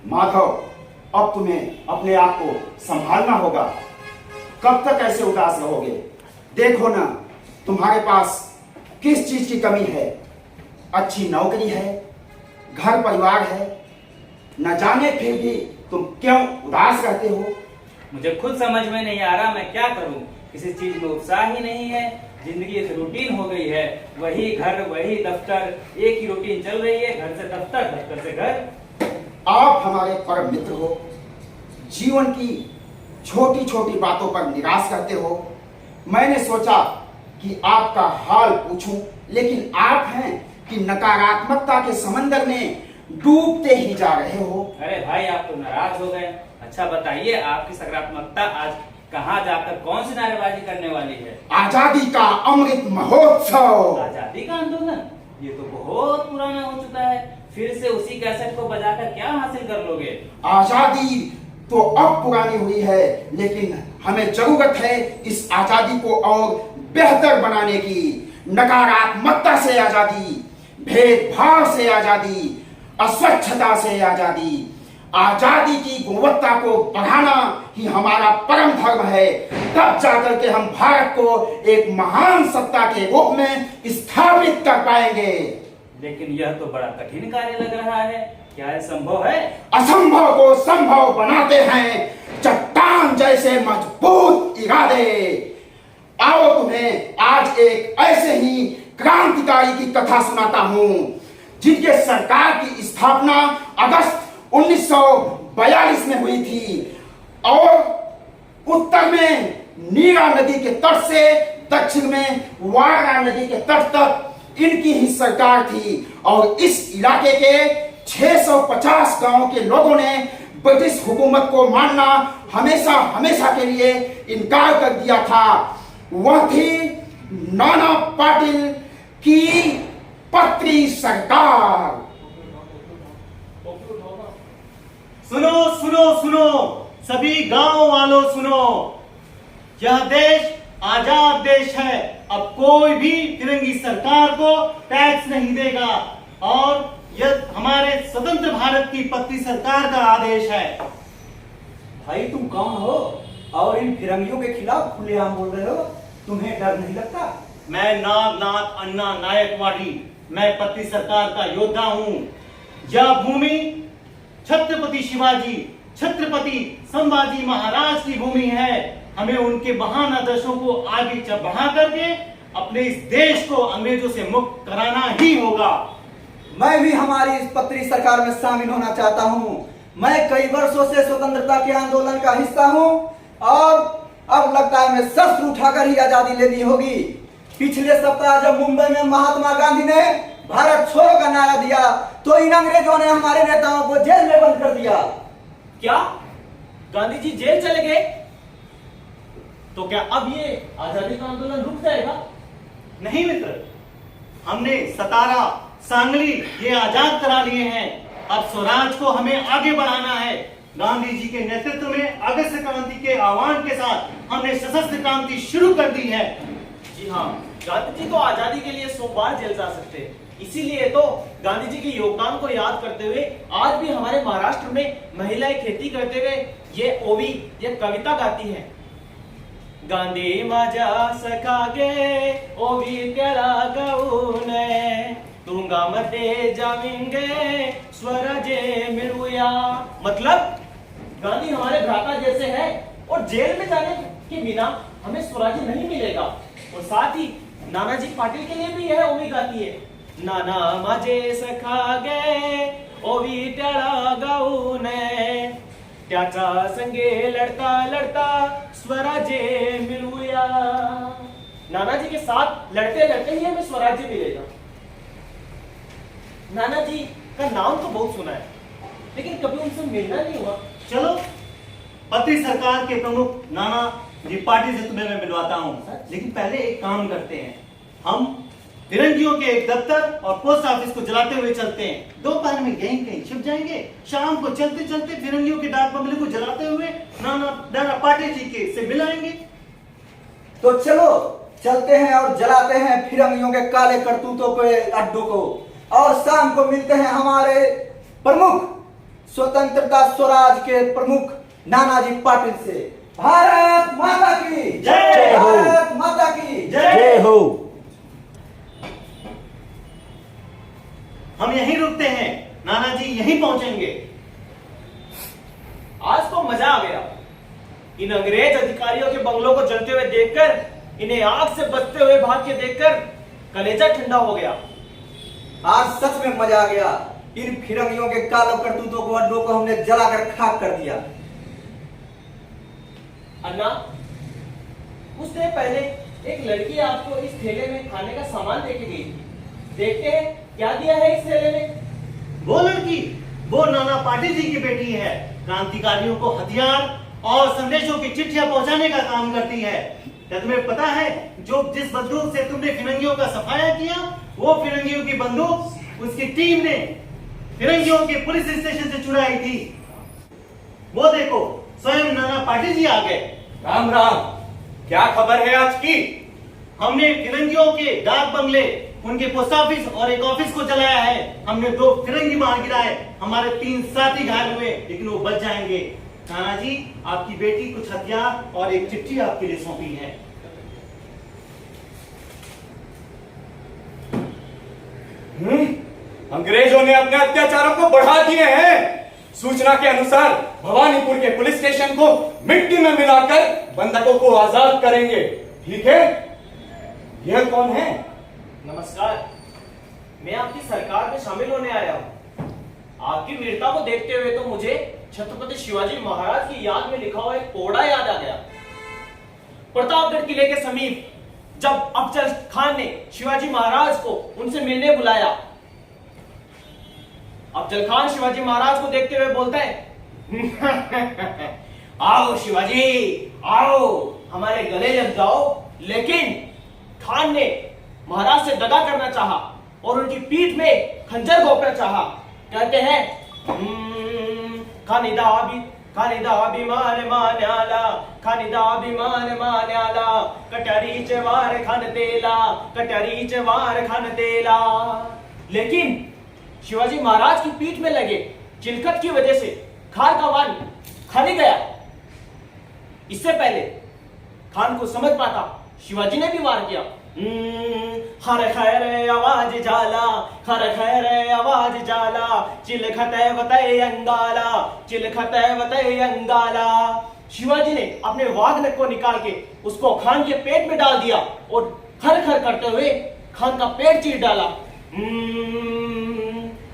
माधव, अब तुम्हें अपने आप को संभालना होगा। कब तक ऐसे उदास रहोगे? देखो ना, तुम्हारे पास किस चीज की कमी है? अच्छी नौकरी है, घर परिवार है, न जाने फिर भी तुम क्यों उदास रहते हो? मुझे खुद समझ में नहीं आ रहा मैं क्या करूं। किसी चीज में उत्साह ही नहीं है। जिंदगी एक रूटीन हो गई है, वही घर वही दफ्तर, एक ही रूटीन चल रही है, घर से दफ्तर, दफ्तर से घर। आप हमारे परम मित्र हो, जीवन की छोटी छोटी बातों पर निराश करते हो। मैंने सोचा कि आपका हाल पूछूं, लेकिन आप हैं कि नकारात्मकता के समंदर में डूबते ही जा रहे हो। अरे भाई, आप तो नाराज हो गए। अच्छा बताइए, आपकी सकारात्मकता आज कहाँ जाकर कौन सी नारेबाजी करने वाली है? आजादी का अमृत महोत्सव। आजादी का आंदोलन? ये तो बहुत पुराना हो चुका है। फिर से उसी कैसेट को बजाकर क्या हासिल कर लोगे? आजादी तो अब पुरानी हुई है, लेकिन हमें जरूरत है इस आजादी को और बेहतर बनाने की। नकारात्मकता से आजादी, भेदभाव से आजादी, अस्वच्छता से आजादी। आजादी की गुणवत्ता को बढ़ाना ही हमारा परम धर्म है। तब जाकर के हम भारत को एक महान सत्ता के रूप में स्थापित कर पाएंगे। लेकिन यह तो बड़ा कठिन कार्य लग रहा है। क्या यह संभव है? असंभव को संभव बनाते हैं चट्टान जैसे मजबूत इरादे। आओ तुम्हें आज एक ऐसे ही क्रांतिकारी की कथा सुनाता हूं, जिनके सरकार की स्थापना अगस्त 1942 में हुई थी और उत्तर में नीरा नदी के तट से दक्षिण में वारणा नदी के तट तक इनकी ही सरकार थी। और इस इलाके के 650 गांवों के लोगों ने ब्रिटिश हुकूमत को मानना हमेशा हमेशा के लिए इनकार कर दिया था। वह थी नाना पाटिल की पत्री सरकार। सुनो सुनो सुनो, सभी गांव वालों सुनो। यह देश आजाद देश है। अब कोई भी फिरंगी सरकार को टैक्स नहीं देगा और यह हमारे स्वतंत्र भारत की पत्नी सरकार का आदेश है। भाई तुम कौन हो और इन फिरंगियों के खिलाफ खुलेआम बोल रहे हो? तुम्हें डर नहीं लगता? मैं नागनाथ अन्ना नायकवाड़ी, मैं पत्नी सरकार का योद्धा हूँ। यह भूमि छत्रपति शिवाजी, छत्रपति संभाजी महाराज की भूमि है। हमें उनके महान आदर्शों को आगे बढ़ा करके अपने इस देश को अंग्रेजों से मुक्त कराना ही होगा। मैं भी हमारी इस पत्री सरकार में शामिल होना चाहता हूँ। मैं कई वर्षों से स्वतंत्रता के आंदोलन का हिस्सा हूँ और अब लगता है मैं शस्त्र उठाकर ही आजादी लेनी होगी। पिछले सप्ताह जब मुंबई में महात्मा गांधी ने भारत छोड़ो का नारा दिया तो इन अंग्रेजों ने हमारे नेताओं को जेल में बंद कर दिया। क्या गांधी जी जेल चले गए? तो क्या अब ये आजादी का आंदोलन रुक जाएगा? नहीं मित्र, हमने सतारा सांगली ये आजाद करा लिए हैं। अब स्वराज को हमें आगे बढ़ाना है। गांधी जी के नेतृत्व में अगस्त क्रांति के आह्वान के साथ हमने सशस्त्र क्रांति शुरू कर दी है। जी हाँ, गांधी जी तो आजादी के लिए 100 बार जेल जा सकते हैं। इसीलिए तो गांधी जी के योगदान को याद करते हुए आज भी हमारे महाराष्ट्र में महिलाएं खेती करते हुए ये ओवी, ये कविता गाती हैं। गांधी माझा सखा गे ओवी त्याला गाऊने तुरुंगामध्ये जाविंगे स्वराजे मिळूया। मतलब गांधी हमारे भ्राता जैसे है और जेल में जाने के बिना हमें स्वराज्य नहीं मिलेगा। और साथ ही नानाजी पाटिल के लिए भी यह ओवी गाती है। नाना माझे सखा गे ओवी त्याला गाऊने त्याचा संगे लड़ता लड़ता स्वराज्य मिलूया। नानाजी के साथ लड़ते लड़ते ही हमें स्वराज्य मिलेगा। नानाजी का नाम तो बहुत सुना है, लेकिन कभी उनसे मिलना नहीं हुआ। चलो पत्री सरकार के प्रमुख नाना जी पाटिल से तुम्हें मैं मिलवाता हूँ। लेकिन पहले एक काम करते हैं, हम फिरंगियों के एक दफ्तर और पोस्ट ऑफिस को जलाते हुए चलते हैं। दोपहर में कहीं कहीं छिप जाएंगे, शाम को चलते चलते फिरंगियों के डाक बंगले को जलाते हुए नाना पाटिल जी के से मिलाएंगे। तो चलो चलते हैं और जलाते हैं फिरंगियों के काले करतूतों के अड्डों को और शाम को मिलते हैं हमारे प्रमुख स्वतंत्रता स्वराज के प्रमुख नानाजी पाटिल से। भारत माता की जय हो। भारत माता की जय हो। हम यहीं रुकते हैं, नाना जी यहीं पहुंचेंगे। आज तो मजा आ गया। इन अंग्रेज अधिकारियों के बंगलों को जलते हुए देखकर, इन्हें आग से बचते हुए भाग के देखकर कलेजा ठंडा हो गया। आज सच में मजा आ गया। इन फिरंगियों के कालो करतूतों को, अड्डों को हमने जलाकर खाक कर दिया। अन्ना, कुछ देर पहले एक लड़की आपको इस ठेले में खाने का सामान देके गई। देखते हैं क्या दिया है इस ठेले में। वो लड़की, वो नाना पाटिल जी की बेटी है। क्रांतिकारियों को हथियार और संदेशों की चिट्ठियां पहुंचाने का काम करती है। क्या तुम्हें पता है, जो जिस बंदूक से तुमने फिरंगियों का सफाया किया, वो फिरंगियों की बंदूक उसकी टीम ने फिरंगियों के पुलिस स्टेशन से चुराई थी। वो देखो, स्वयं नाना पाटिल जी आ गए। राम राम, क्या खबर है आज की? हमने फिरंगियों के डाक बंगले, उनके पोस्ट ऑफिस और एक ऑफिस को जलाया है। हमने 2 फिरंगी मार गिराए। हमारे 3 साथी घायल हुए, लेकिन वो बच जाएंगे। नाना जी, आपकी बेटी कुछ हथियार और एक चिट्ठी आपके लिए सौंपी है। अंग्रेजों ने अपने अत्याचारों को बढ़ा दिए हैं। सूचना के अनुसार भवानीपुर के पुलिस स्टेशन को मिट्टी में मिलाकर बंधकों को आजाद करेंगे। ठीक है? यह कौन है? नमस्कार, मैं आपकी सरकार में शामिल होने आया हूँ। आपकी वीरता को देखते हुए तो मुझे छत्रपति शिवाजी महाराज की याद में लिखा हुआ एक कोड़ा याद आ गया। प्रतापगढ़ किले के समीप जब अफजल खान ने शिवाजी महाराज को उनसे मिलने बुलाया, अफजल खान शिवाजी महाराज को देखते हुए बोलता है आओ शिवाजी, आओ हमारे गले लग जाओ। लेकिन खान ने महाराज से दगा करना चाहा और उनकी पीठ में खंजर घोंपना चाहा। कहते हैं खानिदाभिमान मान्याला, खानिदाभिमान मान्याला, कटारीच वार खान तेला, कटारीच वार खान तेला। लेकिन शिवाजी महाराज की पीठ में लगे चिलखत की वजह से खान का वार खाली गया। इससे पहले खान को समझ पाता, शिवाजी ने भी वार किया। हर खैर आवाज जाला, हर खैर आवाज जाला, चिलखते वतय अंगाला, चिलखते वतय अंगाला। शिवाजी ने अपने वाग्न को निकाल के उसको खान के पेट में डाल दिया और खर खर करते हुए खान का पेट चीर डाला।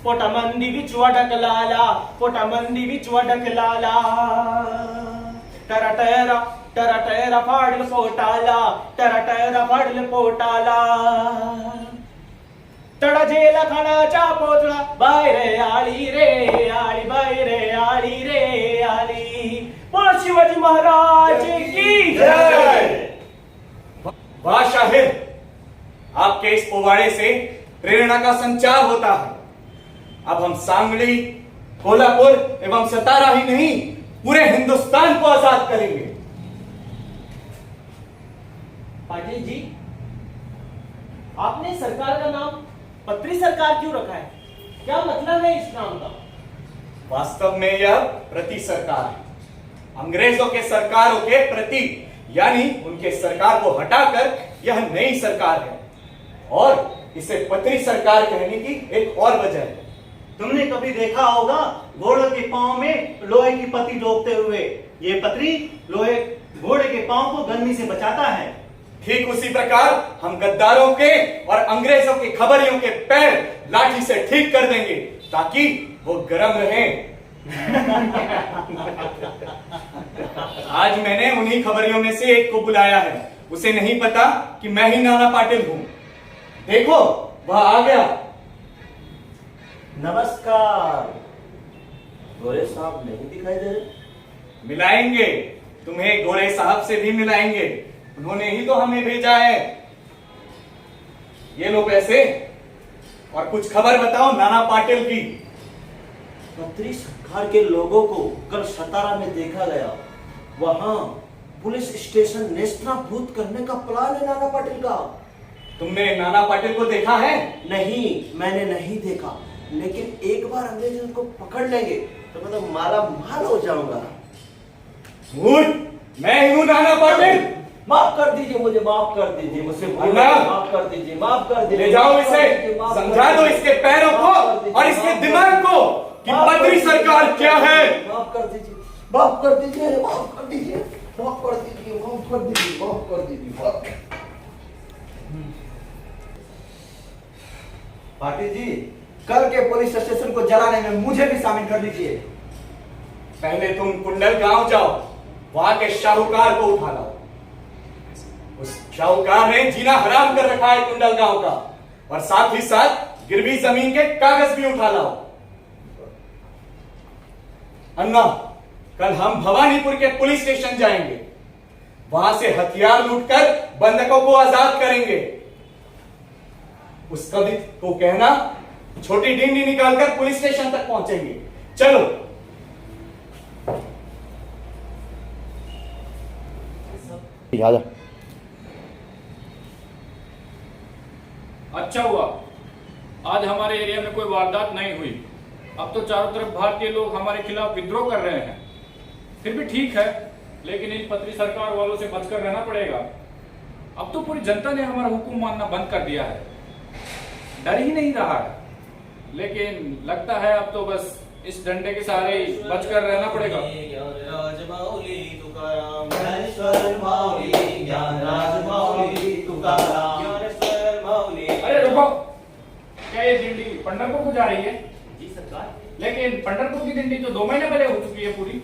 पोटामंदी बिच वडकलाला, पोटामंदी बिच वडकलाला, टरा टरा फाड़ल पोटाला, टरा फाड़ल पोटाला, तड़ा जेला खाना चा पोतला, बाय रे आली रे आली, बाय रे आली रे आली। बोलो शिवाजी महाराज की जय। वाह शाहिर, आपके इस पोवाड़े से प्रेरणा का संचार होता है। अब हम सांगली, कोल्हापुर एवं सतारा ही नहीं, पूरे हिंदुस्तान को आजाद करेंगे। पाटिल जी, आपने सरकार का नाम पत्री सरकार क्यों रखा है? क्या मतलब है इस नाम का? वास्तव में यह प्रति सरकार है। अंग्रेजों के सरकारों के प्रति, यानी उनके सरकार को हटाकर यह नई सरकार है। और इसे पत्री सरकार कहने की एक और वजह है। तुमने कभी देखा होगा घोड़े के पांव में लोहे की पत्ती डोबते हुए? ये पत्री लोहे घोड़े के पांव को गर्मी से बचाता है। ठीक उसी प्रकार हम गद्दारों के और अंग्रेजों के खबरियों के पैर लाठी से ठीक कर देंगे, ताकि वो गर्म रहें। आज मैंने उन्हीं खबरियों में से एक को बुलाया है। उसे नहीं पता कि मैं ही नाना पाटिल हूं। देखो, वह आ गया। नमस्कार। गोरे साहब नहीं दिखाई दे रहे? मिलाएंगे, तुम्हें गोरे साहब से भी मिलाएंगे। उन्होंने ही तो हमें भेजा है। ये लो पैसे और कुछ खबर बताओ नाना पाटिल की। पत्री सरकार के लोगों को कल सतारा में देखा गया। वहां पुलिस स्टेशन नेस्तनाबूद करने का प्लान है नाना पाटिल का। तुमने नाना पाटिल को देखा है? नहीं, मैंने नहीं देखा। लेकिन एक बार अंग्रेज उनको पकड़ लेंगे तो मैं तो माला माल हो जाऊंगा। मैं ही हूं नाना पाटिल। माफ कर दीजिए मुझे, माफ कर दीजिए मुझसे भूल अन्ना! गई, माफ कर दीजिए, माफ कर दीजिए। ले जाओ माफ कर इसे, दीजिए, माफ कर समझा दो दीजिए। इसके पैरों को माफ कर दीजिए, और इसके माफ दिमाग कर को दीजिए। कि माफ कर बद्री दीजिए, सरकार क्या है। माफ कर दीजिए, माफ कर दीजिए, माफ कर दीजिए, माफ कर दीजिए, माफ कर दीजिए, माफ कर दीजिए, माफ। पाटिल जी, कल के पुलिस स्टेशन को जलाने में मुझे भी शामिल कर लीजिए। पहले तुम कुंडल गांव जाओ, वहां के शाहूकार को उठा लाओ। उस शाहूकार ने जीना हराम कर रखा है कुंडल गांव का, और साथ ही साथ गिरवी जमीन के कागज भी उठा लाओ। अन्ना, कल हम भवानीपुर के पुलिस स्टेशन जाएंगे, वहां से हथियार लूटकर बंधकों को आजाद करेंगे। उस कवि को कहना छोटी डिंडी निकालकर पुलिस स्टेशन तक पहुंचेंगे। चलो। आजा। अच्छा हुआ आज हमारे एरिया में कोई वारदात नहीं हुई। अब तो चारों तरफ भारतीय लोग हमारे खिलाफ विद्रोह कर रहे हैं। फिर भी ठीक है, लेकिन इन पत्री सरकार वालों से बचकर रहना पड़ेगा। अब तो पूरी जनता ने हमारा हुक्म मानना बंद कर दिया है, डर ही नहीं रहा है। लेकिन लगता है अब तो बस इस डंडे के सहारे ही बचकर रहना पड़ेगा। अरे रुको, क्या ये दिंडी पंढरपुर को जा रही है? जी सरकार। लेकिन पंढरपुर की दिंडी तो 2 महीने पहले हो चुकी है पूरी।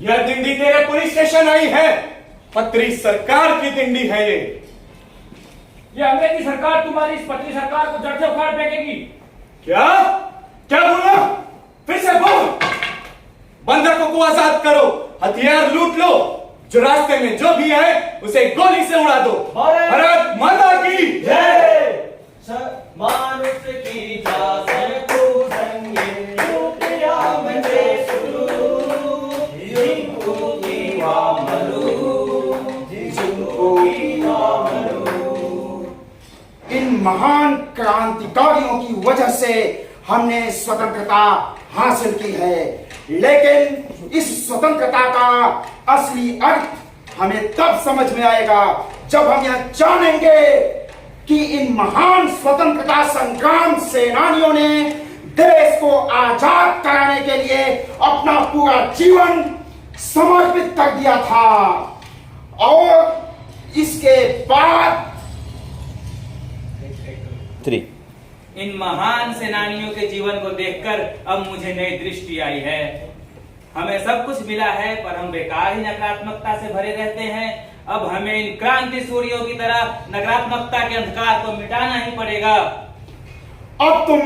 यह दिंडी तेरे पुलिस स्टेशन आई है, पत्री सरकार की दिंडी है ये अंग्रेजी सरकार तुम्हारी इस पत्री सरकार को जड़ से उखाड़ फेंकेगी। क्या क्या बोला? फिर से बोल। बंधकों को आजाद करो, हथियार लूट लो, जो रास्ते में जो भी है उसे गोली से उड़ा दो। भारत माता की जय। मानुष की जान को संगे रुपया में सुरू जिनको की वामरू जिनको की वामरू। इन महान क्रांतिकारियों की वजह से हमने स्वतंत्रता हासिल की है, लेकिन इस स्वतंत्रता का असली अर्थ हमें तब समझ में आएगा जब हम यह जानेंगे कि इन महान स्वतंत्रता संग्राम सेनानियों ने देश को आजाद कराने के लिए अपना पूरा जीवन समर्पित कर दिया था। और इसके बाद इन महान सेनानियों के जीवन को देखकर अब मुझे नई दृष्टि आई है। हमें सब कुछ मिला है, पर हम बेकार ही नकारात्मकता से भरे रहते हैं। अब हमें इन क्रांति सूर्यों की तरह नकारात्मकता के अंधकार को मिटाना ही पड़ेगा। अब तुम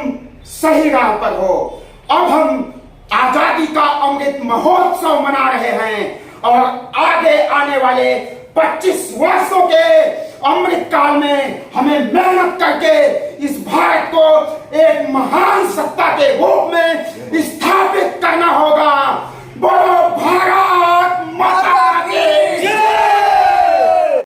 सही राह पर हो। अब हम आजादी का अमृत महोत्सव मना रहे हैं और आगे आने वाले 25 वर्षों के अमृत काल में हमें मेहनत करके इस भारत को एक महान सत्ता के रूप में स्थापित करना होगा।